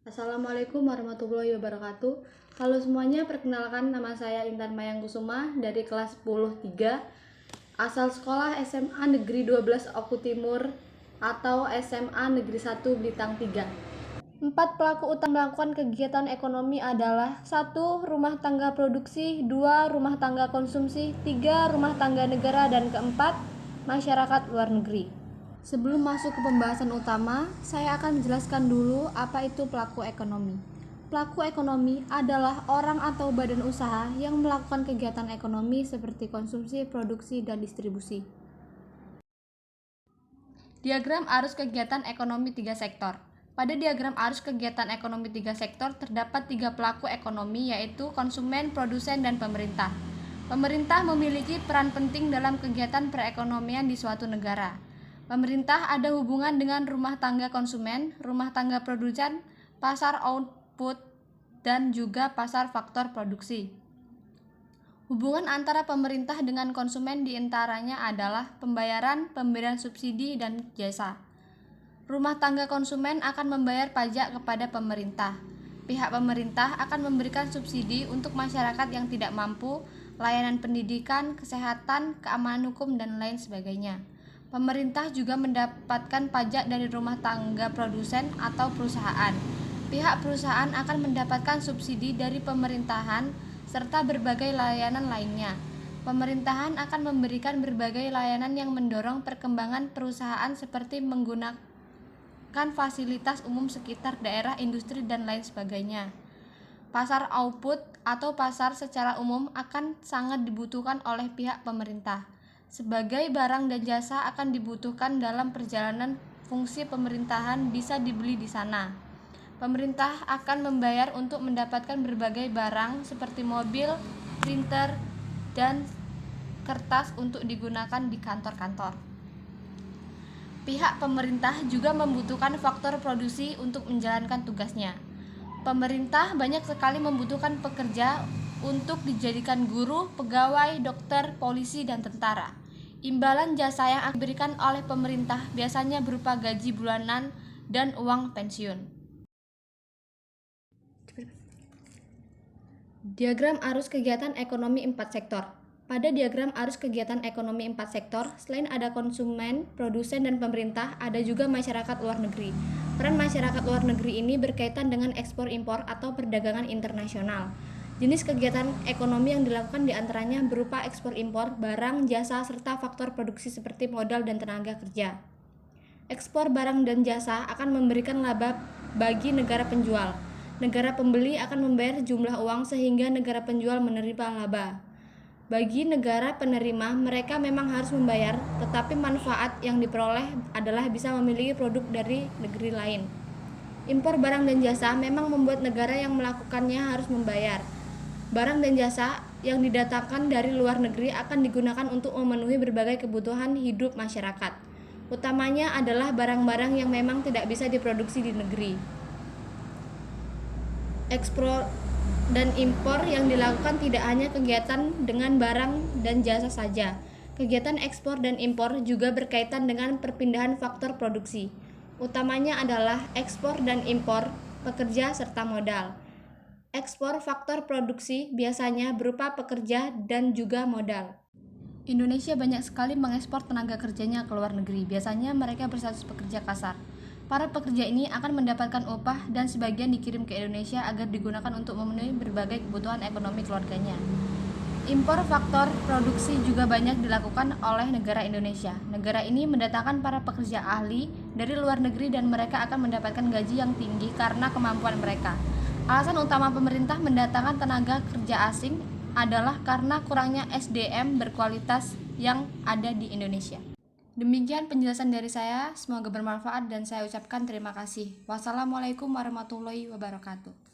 Assalamualaikum warahmatullahi wabarakatuh. Halo semuanya, perkenalkan nama saya Intan Mayang Kusuma dari kelas 10-3, asal sekolah SMA Negeri 12 Oku Timur atau SMA Negeri 1 Blitar 3. 4 pelaku utama melakukan kegiatan ekonomi adalah 1. Rumah tangga produksi, 2. Rumah tangga konsumsi, 3. Rumah tangga negara, dan keempat, masyarakat luar negeri. Sebelum masuk ke pembahasan utama, saya akan menjelaskan dulu apa itu pelaku ekonomi. Pelaku ekonomi adalah orang atau badan usaha yang melakukan kegiatan ekonomi seperti konsumsi, produksi, dan distribusi. Diagram arus kegiatan ekonomi 3 sektor. Pada diagram arus kegiatan ekonomi 3 sektor terdapat 3 pelaku ekonomi, yaitu konsumen, produsen, dan pemerintah. Pemerintah memiliki peran penting dalam kegiatan perekonomian di suatu negara. Pemerintah ada hubungan dengan rumah tangga konsumen, rumah tangga produsen, pasar output, dan juga pasar faktor produksi. Hubungan antara pemerintah dengan konsumen diantaranya adalah pembayaran, pemberian subsidi, dan jasa. Rumah tangga konsumen akan membayar pajak kepada pemerintah. Pihak pemerintah akan memberikan subsidi untuk masyarakat yang tidak mampu, layanan pendidikan, kesehatan, keamanan hukum, dan lain sebagainya. Pemerintah juga mendapatkan pajak dari rumah tangga produsen atau perusahaan. Pihak perusahaan akan mendapatkan subsidi dari pemerintahan serta berbagai layanan lainnya. Pemerintahan akan memberikan berbagai layanan yang mendorong perkembangan perusahaan seperti menggunakan fasilitas umum sekitar daerah, industri, dan lain sebagainya. Pasar output atau pasar secara umum akan sangat dibutuhkan oleh pihak pemerintah. Sebagai barang dan jasa akan dibutuhkan dalam perjalanan fungsi pemerintahan bisa dibeli di sana. Pemerintah akan membayar untuk mendapatkan berbagai barang seperti mobil, printer, dan kertas untuk digunakan di kantor-kantor. Pihak pemerintah juga membutuhkan faktor produksi untuk menjalankan tugasnya. Pemerintah banyak sekali membutuhkan pekerja untuk dijadikan guru, pegawai, dokter, polisi, dan tentara. Imbalan jasa yang akan diberikan oleh pemerintah biasanya berupa gaji bulanan dan uang pensiun. Diagram arus kegiatan ekonomi 4 sektor. Pada diagram arus kegiatan ekonomi 4 sektor, selain ada konsumen, produsen, dan pemerintah, ada juga masyarakat luar negeri. Peran masyarakat luar negeri ini berkaitan dengan ekspor-impor atau perdagangan internasional. Jenis kegiatan ekonomi yang dilakukan diantaranya berupa ekspor-impor, barang, jasa, serta faktor produksi seperti modal dan tenaga kerja. Ekspor barang dan jasa akan memberikan laba bagi negara penjual. Negara pembeli akan membayar jumlah uang sehingga negara penjual menerima laba. Bagi negara penerima, mereka memang harus membayar, tetapi manfaat yang diperoleh adalah bisa memiliki produk dari negeri lain. Impor barang dan jasa memang membuat negara yang melakukannya harus membayar. Barang dan jasa yang didatangkan dari luar negeri akan digunakan untuk memenuhi berbagai kebutuhan hidup masyarakat. Utamanya adalah barang-barang yang memang tidak bisa diproduksi di negeri. Ekspor dan impor yang dilakukan tidak hanya kegiatan dengan barang dan jasa saja. Kegiatan ekspor dan impor juga berkaitan dengan perpindahan faktor produksi. Utamanya adalah ekspor dan impor pekerja serta modal. Ekspor faktor produksi biasanya berupa pekerja dan juga modal. Indonesia banyak sekali mengekspor tenaga kerjanya ke luar negeri. Biasanya mereka berstatus pekerja kasar. Para pekerja ini akan mendapatkan upah dan sebagian dikirim ke Indonesia agar digunakan untuk memenuhi berbagai kebutuhan ekonomi keluarganya. Impor faktor produksi juga banyak dilakukan oleh negara Indonesia. Negara ini mendatangkan para pekerja ahli dari luar negeri dan mereka akan mendapatkan gaji yang tinggi karena kemampuan mereka. Alasan utama pemerintah mendatangkan tenaga kerja asing adalah karena kurangnya SDM berkualitas yang ada di Indonesia. Demikian penjelasan dari saya, semoga bermanfaat dan saya ucapkan terima kasih. Wassalamualaikum warahmatullahi wabarakatuh.